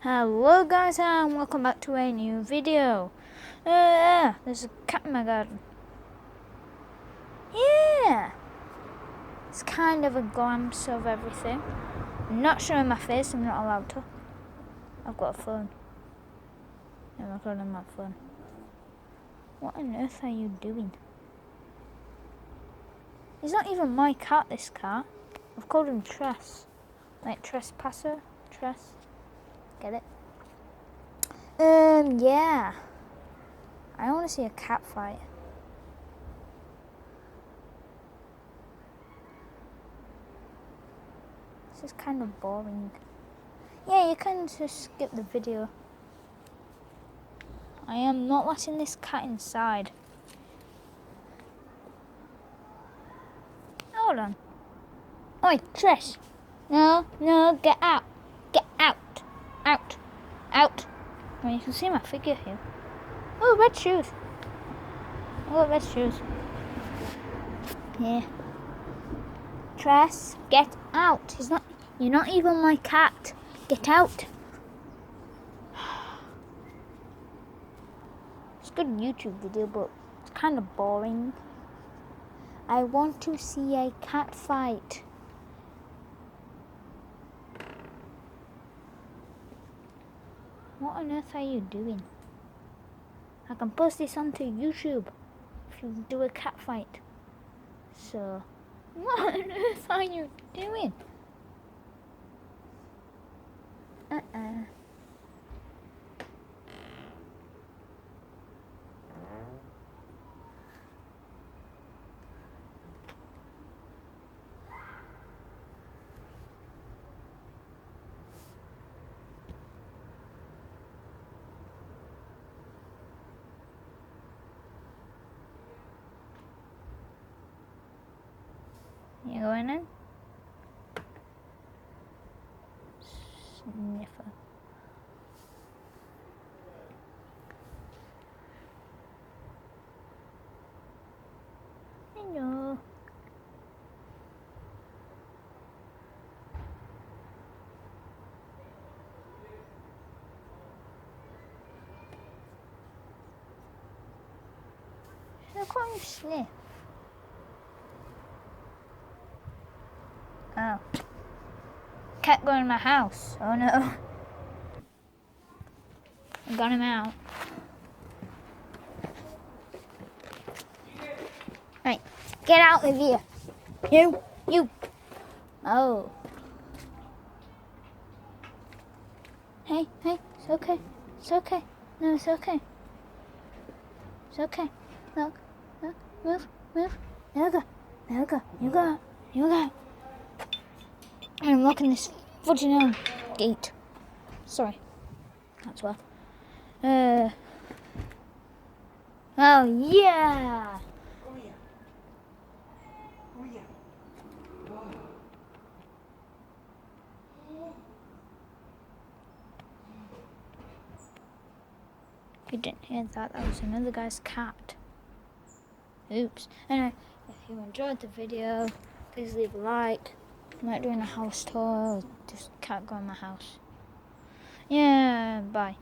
Hello guys and welcome back to a new video. There's a cat in my garden. Yeah, it's kind of a glimpse of everything. I'm not showing my face, I'm not allowed to. I've got a phone. I'm recording my phone. What on earth are you doing? He's not even my cat, this cat. I've called him Tress. Like trespasser? Tress? Get it? Yeah. I want to see a cat fight. This is kind of boring. Yeah, you can just skip the video. I am not letting this cat inside. Hold on. Oi, Trish. No, get out. Get out. Out. Out. Well, you can see my figure here. Oh, red shoes. Oh, red shoes. Yeah. Tress, get out. You're not even my cat. Get out. It's a good YouTube video, but it's kind of boring. I want to see a cat fight. What on earth are you doing? I can post this onto YouTube if you do a cat fight. So, what on earth are you doing? You going in? Sniffer. Hello. Look what you sniff. Oh. Cat going in my house. Oh no. I got him out. Right. Get out of here. You. Oh. Hey, it's okay. It's okay. No, it's okay. It's okay. Look, move. There you go. I'm locking this fudging gate. Sorry. That's well. Oh yeah. You didn't hear that. That was another guy's cat. Oops. Anyway, if you enjoyed the video, please leave a like. I'm not doing a house tour. Just cat go in my house. Yeah, bye.